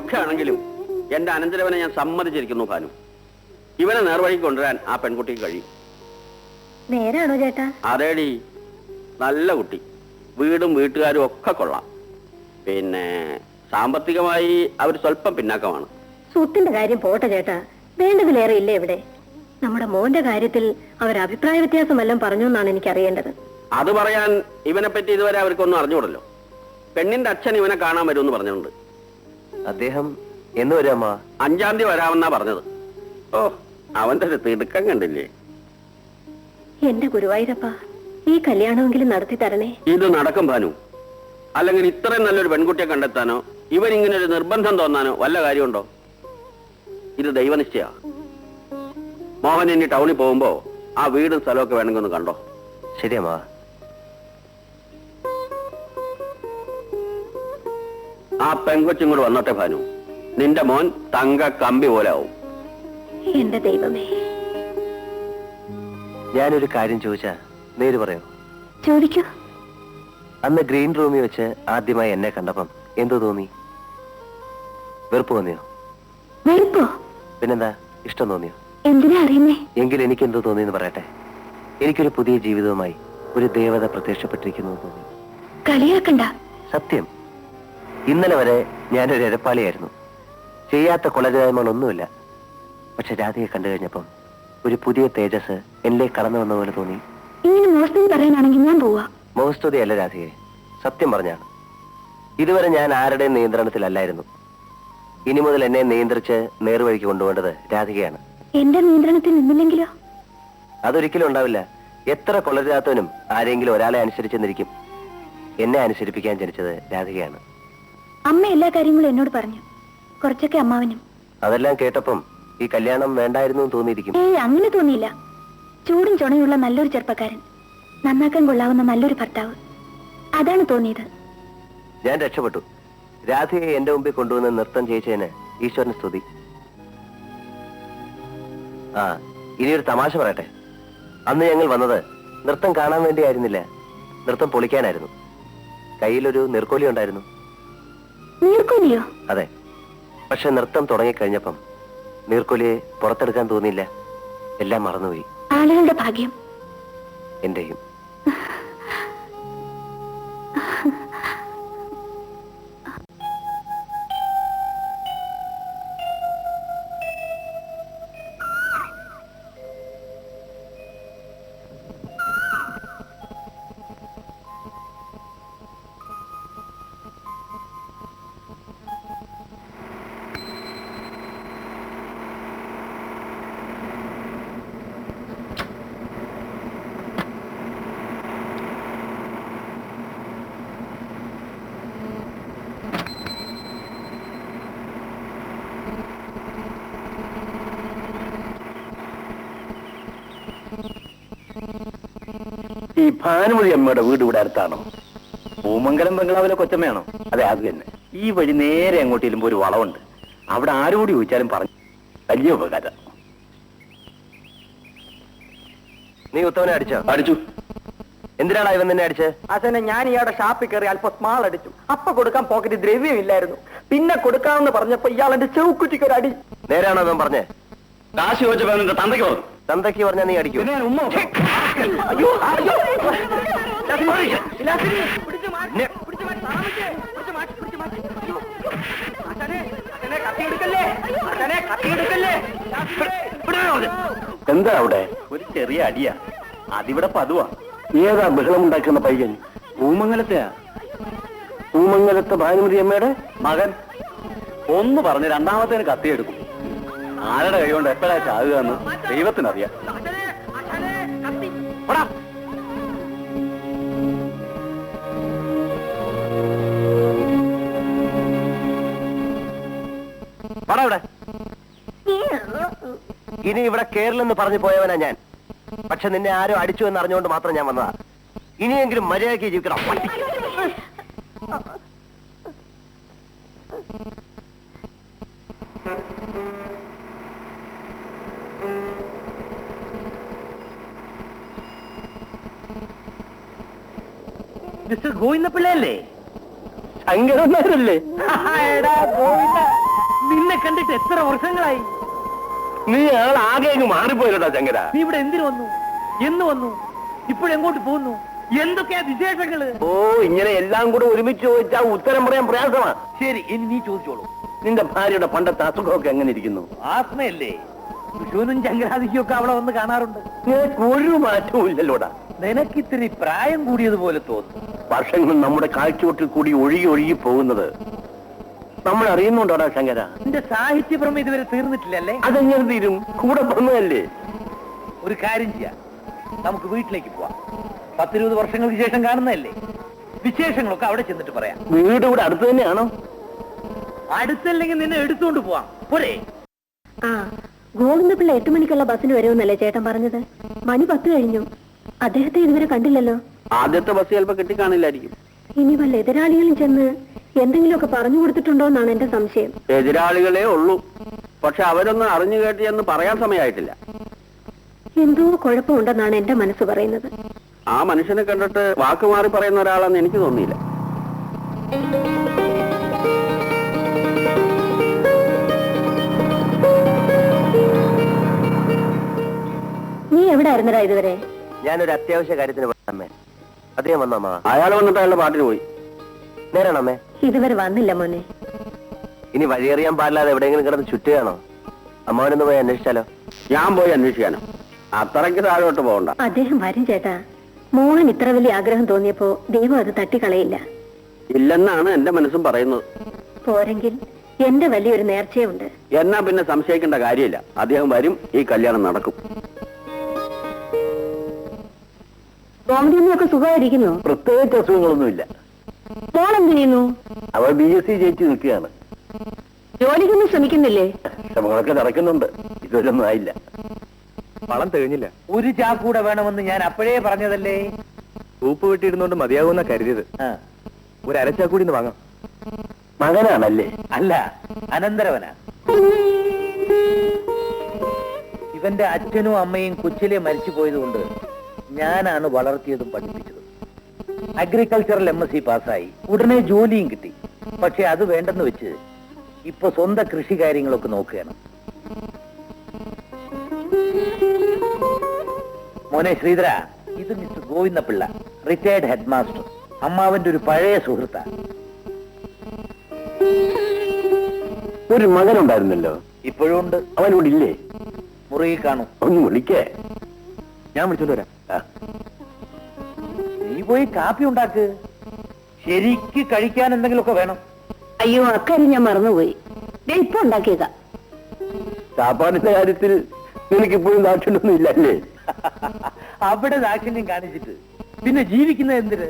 എന്തൊക്കെ ആണെങ്കിലും എന്റെ അനന്തരവനെ ഞാൻ സമ്മതിച്ചിരിക്കുന്നു ഭാനു. ഇവനെ നേർവഴിക്ക് കൊണ്ടുവരാൻ ആ പെൺകുട്ടിക്ക് കഴിയും. നേരാണോ ചേട്ടാ? അതേടി, നല്ല കുട്ടി, വീടും വീട്ടുകാരും ഒക്കെ കൊള്ളാം. പിന്നെ സാമ്പത്തികമായി അവർ സ്വല്പം പിന്നാക്കമാണ്. സ്വത്തിന്റെ കാര്യം പോട്ടെ ചേട്ടാ, വേണ്ടതിലേറെ ഇല്ലേ ഇവിടെ. നമ്മുടെ മോന്റെ കാര്യത്തിൽ അവർ അഭിപ്രായ വ്യത്യാസം വല്ലതും പറഞ്ഞു എന്നാണ് എനിക്ക് അറിയേണ്ടത്. അത് പറയാൻ ഇവനെ പറ്റി ഇതുവരെ അവർക്കൊന്നും അറിഞ്ഞുകൂടല്ലോ. പെണ്ണിന്റെ അച്ഛൻ ഇവനെ കാണാൻ വരുമെന്ന് പറഞ്ഞിട്ടുണ്ട്. അദ്ദേഹം എന്ന് വരാമ? 5-ാം തീയതി വരാമെന്നാ പറഞ്ഞത്. ഓ, അവന്റെ ഒരു തിടുക്കം കണ്ടില്ലേ. എന്റെ ഗുരുവായൂരപ്പ, ഈ കല്യാണമെങ്കിലും നടത്തി തരണേ. ഇത് നടക്കും ഭാനു. അല്ലെങ്കിൽ ഇത്രയും നല്ലൊരു പെൺകുട്ടിയെ കണ്ടെത്താനോ ഇവൻ ഇങ്ങനെ ഒരു നിർബന്ധം തോന്നാനോ വല്ല കാര്യമുണ്ടോ? ഇത് ദൈവനിശ്ചയാ. മോഹൻ ഇനി ടൗണിൽ പോകുമ്പോ ആ വീടും സ്ഥലമൊക്കെ വേണമെങ്കിൽ ഒന്ന് കണ്ടോ. ശരിയമ്മാ. ആ പെങ്കൊച്ചും കൂടെ വന്നോട്ടെ ഭാനു. നിന്റെ മോൻ തങ്ക കമ്പി പോലെ ആവും. എന്റെ ദൈവമേ. ഞാനൊരു കാര്യം ചോദിച്ചാ നേര് പറയോ? ചോദിക്കൂ. അന്ന് ഗ്രീൻ റൂമിൽ വെച്ച് ആദ്യമായി എന്നെ കണ്ടപ്പം എന്തോ തോന്നി? വെറുപ്പ് തോന്നിയോ? വെറുപ്പോ? പിന്നെന്താ, ഇഷ്ടം തോന്നിയോ? എന്തിനാ അറിയുന്നേ? എങ്കിൽ എനിക്ക് എന്തോ തോന്നിയെന്ന് പറയട്ടെ. എനിക്കൊരു പുതിയ ജീവിതവുമായി ഒരു ദേവത പ്രത്യക്ഷപ്പെട്ടിരിക്കുന്നു തോന്നി. കളിയാക്കണ്ട. സത്യം. ഇന്നലെ വരെ ഞാനൊരു എരപ്പാളിയായിരുന്നു. ചെയ്യാത്ത കൊലജായ്മകളൊന്നുമില്ല. പക്ഷെ രാധയെ കണ്ടു കഴിഞ്ഞപ്പം ഒരു പുതിയ തേജസ് എന്നിലേക്ക് കടന്നു വന്ന പോലെ തോന്നി. ഇങ്ങനെ മോശം പറയാനാണെങ്കിൽ ഞാൻ പോവാ. മോഹസ്തുതിയല്ല രാധയെ, സത്യം പറഞ്ഞാണ്. ഇതുവരെ ഞാൻ ആരുടെയും നിയന്ത്രണത്തിലല്ലായിരുന്നു. ഇനി മുതൽ എന്നെ നിയന്ത്രിച്ച് നേർവഴിക്ക് കൊണ്ടുപോകേണ്ടത് രാധികയാണ്. എന്റെ നിയന്ത്രണത്തിൽ നിന്നില്ലെങ്കിലോ? അതൊരിക്കലും ഉണ്ടാവില്ല. എത്ര കൊള്ളരുതാത്തവനും ആരെങ്കിലും ഒരാളെ അനുസരിച്ചെന്നിരിക്കും. എന്നെ അനുസരിപ്പിക്കാൻ ജനിച്ചത് രാധികയാണ്. അമ്മ എല്ലാ കാര്യങ്ങളും എന്നോട് പറഞ്ഞു. കുറച്ചൊക്കെ അമ്മാവനും. അതെല്ലാം കേട്ടപ്പം ഈ കല്യാണം വേണ്ടായിരുന്നു തോന്നിയിരിക്കും. അങ്ങനെ തോന്നിയില്ല. ചൂടും ചുണയുള്ള നല്ലൊരു ചെറുപ്പക്കാരൻ, നന്നാക്കാൻ കൊള്ളാവുന്ന നല്ലൊരു ഭർത്താവ്, അതാണ് തോന്നിയത്. ഞാൻ രക്ഷപ്പെട്ടു. രാധയെ എന്റെ മുമ്പിൽ കൊണ്ടുവന്ന് നൃത്തം ചെയ്യിച്ചതിന് ഈശ്വരന് സ്തുതി. ആ, ഇനിയൊരു തമാശ പറയട്ടെ. അന്ന് ഞങ്ങൾ വന്നത് നൃത്തം കാണാൻ വേണ്ടിയായിരുന്നില്ല, നൃത്തം പൊളിക്കാനായിരുന്നു. കയ്യിലൊരു നീർക്കോലി ഉണ്ടായിരുന്നു. നീർക്കോലിയോ? അതെ. പക്ഷെ നൃത്തം തുടങ്ങിക്കഴിഞ്ഞപ്പം നീർക്കോലിയെ പുറത്തെടുക്കാൻ തോന്നിയില്ല. എല്ലാം മറന്നുപോയി. ആളുകളുടെ ഭാഗ്യം. എന്റെയും. ഈ ഭാനുമതി അമ്മയുടെ വീട് ഇവിടെ അടുത്താണോ? പൂമംഗലം ബംഗ്ലാവിലെ കൊച്ചമ്മയാണോ? അതെ, അത് തന്നെ. ഈ വഴി നേരെ അങ്ങോട്ട് ചെല്ലുമ്പോ ഒരു വളവുണ്ട്. അവിടെ ആരോട് ചോദിച്ചാലും പറഞ്ഞു വലിയ ഉപകാരം. നീ ഉത്തവനെ അടിച്ചോ? അടിച്ചു. എന്തിനാണ് ഇവൻ നിന്നെ അടിച്ച്? അച്ഛനെ ഞാൻ ഇയാളുടെ ഷാപ്പിൽ കയറി അല്പം സ്മാൾ അടിച്ചു. അപ്പൊ കൊടുക്കാൻ പോക്കറ്റ് ദ്രവ്യം ഇല്ലായിരുന്നു. പിന്നെ കൊടുക്കാമെന്ന് പറഞ്ഞപ്പോ ഇയാൾ എന്റെ ചെവുക്കുറ്റിക്ക് ഒരു അടി. നേരാണോ അവൻ പറഞ്ഞേ? കാശ് ചോദിച്ചപ്പോ നിന്റെ തന്തയ്ക്ക് പറഞ്ഞു. തന്തയ്ക്ക് പറഞ്ഞാ നീ അടിക്കൂ? ഉമ്മ എന്താ അവിടെ? ഒരു ചെറിയ അടിയാ. അതിവിടെ പതുവാ. ഏതാ ബഹളം ഉണ്ടാക്കുന്ന പയ്യൻ? പൂമംഗലത്തെയാ. പൂമംഗലത്തെ ഭാനുമതി അമ്മയുടെ മകൻ. ഒന്ന് പറഞ്ഞ് രണ്ടാമത്തേന് കത്തിയെടുക്കും. ആരുടെ കൈ കൊണ്ട് എപ്പോഴാ ചാകുക എന്ന് ദൈവത്തിനറിയാം. ഇവിടെ ഇനി ഇവിടെ കേരളെന്ന് പറഞ്ഞു പോയവനാ ഞാൻ. പക്ഷെ നിന്നെ ആരോ അടിച്ചു എന്ന് അറിഞ്ഞുകൊണ്ട് മാത്രം ഞാൻ വന്നതാ. ഇനിയെങ്കിലും മര്യാദയ്ക്ക് ജീവിക്കണം. മിസ്റ്റർ ഗോവിന്ദ പിള്ളയല്ലേ? ശങ്കരന്മാരല്ലേ? എത്ര വർഷങ്ങളായി? നീ ആൾ ആകെ അങ്ങ് മാറിപ്പോയില്ലടാ ശങ്കര. നീ ഇവിടെ എന്തിനു വന്നു? എന്ന് വന്നു? ഇപ്പോഴെങ്ങോട്ട് പോകുന്നു? എന്തൊക്കെയാ വിശേഷങ്ങള്? ഓ, ഇങ്ങനെ എല്ലാം കൂടെ ഒരുമിച്ച് ചോദിച്ചാൽ ഉത്തരം പറയാൻ പ്രയാസമാ. ശരി, ഇനി നീ ചോദിച്ചോളൂ. നിന്റെ ഭാര്യയുടെ പണ്ടത്തെ അസുഖമൊക്കെ എങ്ങനെ ഇരിക്കുന്നു? ആത്മയല്ലേ? വിഷുവിനും ചങ്കരാതിക്കും ഒക്കെ അവളെ വന്ന് കാണാറുണ്ട്. നിനക്ക് ഒരു മാറ്റവും ഇല്ലല്ലോടാ. നിനക്കിത്തിരി പ്രായം കൂടിയതുപോലെ തോന്നുന്നു. വർഷങ്ങൾ നമ്മുടെ കാഴ്ചവട്ടിൽ കൂടി ഒഴുകി ഒഴുകി പോകുന്നത് നമ്മൾ അറിയുന്നുണ്ടോടാ ശങ്കര? നിന്റെ സാഹിത്യഭ്രമം ഇതുവരെ തീർന്നിട്ടില്ലല്ലേ? അതെങ്ങനെ തീരും? കൂടെ പറഞ്ഞതല്ലേ. ഒരു കാര്യം ചെയ്യാം, നമുക്ക് വീട്ടിലേക്ക് പോവാം. 10-20 വർഷങ്ങൾക്ക് ശേഷം കാണുന്നതല്ലേ? വിശേഷങ്ങളൊക്കെ അവിടെ ചെന്നിട്ട് പറയാം. വീട് ഇവിടെ അടുത്ത് തന്നെയാണോ? അടുത്തല്ലെങ്കിൽ നിന്നെ എടുത്തുകൊണ്ട് പോവാം. പോരെ? ആ, ഗോവിന്ദപിള്ള 8 മണിക്കുള്ള ബസ്സിന് വരുമെന്നല്ലേ ചേട്ടൻ പറഞ്ഞത്? മണി 10 കഴിഞ്ഞു. അദ്ദേഹത്തെ ഇതുവരെ കണ്ടില്ലല്ലോ. ആദ്യത്തെ ബസ് ചിലപ്പോ കിട്ടിക്കാണില്ലായിരിക്കും. ഇനി വല്ല എതിരാളികളും ചെന്ന് എന്തെങ്കിലുമൊക്കെ പറഞ്ഞു കൊടുത്തിട്ടുണ്ടോ എന്നാണ് എന്റെ സംശയം. എതിരാളികളെ ഉള്ളൂ, പക്ഷെ അവരൊന്നും അറിഞ്ഞു കേട്ടി എന്ന് പറയാൻ സമയമായിട്ടില്ല. എന്തോ കുഴപ്പമുണ്ടെന്നാണ് എന്റെ മനസ്സ് പറയുന്നത്. ആ മനുഷ്യനെ കണ്ടിട്ട് വാക്കുമാറി പറയുന്ന ഒരാളാന്ന് എനിക്ക് തോന്നിയില്ല. നീ എവിടെ ആയിരുന്നടാ ഇതുവരെ? ഞാനൊരു അത്യാവശ്യ കാര്യത്തിന് അമ്മേ. അദ്ദേഹം വന്നോ അമ്മ? അയാൾ വന്നിട്ട് അയാളുടെ പാട്ടിന് പോയി. നേരാണോ അമ്മേ? ഇതുവരെ വന്നില്ല മോനെ. ഇനി വഴിയറിയാൻ പാടില്ലാതെ എവിടെയെങ്കിലും കിടന്ന് ചുറ്റുകയാണോ? അമ്മാവനൊന്ന് പോയി അന്വേഷിച്ചാലോ? ഞാൻ പോയി അന്വേഷിക്കാനോ? അത്രയ്ക്ക് താഴോട്ട് പോകണ്ട. അദ്ദേഹം വരും ചേട്ടാ. മോഹൻ ഇത്ര വലിയ ആഗ്രഹം തോന്നിയപ്പോ ദൈവം അത് തട്ടിക്കളയില്ല. ഇല്ലെന്നാണ് എന്റെ മനസ്സും പറയുന്നത്. പോരെങ്കിൽ എന്റെ വലിയൊരു നേർച്ചയുണ്ട്. എന്നാ പിന്നെ സംശയിക്കേണ്ട കാര്യമില്ല. അദ്ദേഹം വരും, ഈ കല്യാണം നടക്കും. ഗോമതിയൊക്കെ സുഖമായിരിക്കുന്നു? പ്രത്യേകിച്ച് അസുഖങ്ങളൊന്നുമില്ല. മോൾ എന്ത് ചെയ്യുന്നു? അവൾ BSc ജയിച്ചു നിൽക്കുകയാണ്. ജോലിക്കൊന്നും ശ്രമിക്കുന്നില്ലേ? ശ്രമങ്ങളൊക്കെ നടക്കുന്നുണ്ട്. ഇതൊന്നും ആയില്ല. പണം തികഞ്ഞില്ല. ഒരു ചാക്കൂടെ വേണമെന്ന് ഞാൻ അപ്പോഴേ പറഞ്ഞതല്ലേ. ഉപ്പ് വെട്ടിയിരുന്നോണ്ട് മതിയാകുന്ന കരുതിയത്. ഒരു അരച്ചാക്കൂടി വാങ്ങാം. മകനാണല്ലേ? അല്ല, അനന്തരവനാ. ഇവന്റെ അച്ഛനും അമ്മയും കൊച്ചിലെ മരിച്ചു പോയതുകൊണ്ട് ഞാനാണ് വളർത്തിയതും പഠിപ്പിച്ചതും. അഗ്രികൾച്ചറൽ MSc പാസ്സായി. ഉടനെ ജോലിയും കിട്ടി. പക്ഷെ അത് വേണ്ടെന്ന് വെച്ച് ഇപ്പൊ സ്വന്തം കൃഷി കാര്യങ്ങളൊക്കെ നോക്കുകയാണ്. മോനെ ശ്രീധര, ഇത് mister Govinda Pillai, retired head master. അമ്മാവന്റെ ഒരു പഴയ സുഹൃത്താ. ഒരു മകനുണ്ടായിരുന്നല്ലോ, ഇപ്പോഴും ഉണ്ട്. അവനോട് ഇല്ലേ? മുറിയിൽ കാണും. ഒന്ന് വിളിക്കേ. ഞാൻ വിളിച്ചോണ്ട് വരാം. നീ പോയി കാപ്പി ഉണ്ടാക്ക്. ശരിക്ക് കഴിക്കാൻ എന്തെങ്കിലുമൊക്കെ വേണം. അയ്യോ, അക്കാര്യം ഞാൻ മറന്നുപോയി. ഇപ്പൊ ഉണ്ടാക്കിയതാ. ചാപ്പാടിന്റെ കാര്യത്തിൽ നിനക്കിപ്പോഴും ദാക്ഷിണ്യൊന്നും ഇല്ലല്ലേ? അവിടെ ദാക്ഷിണ്യം കാണിച്ചിട്ട് പിന്നെ ജീവിക്കുന്നത് എന്തിന്?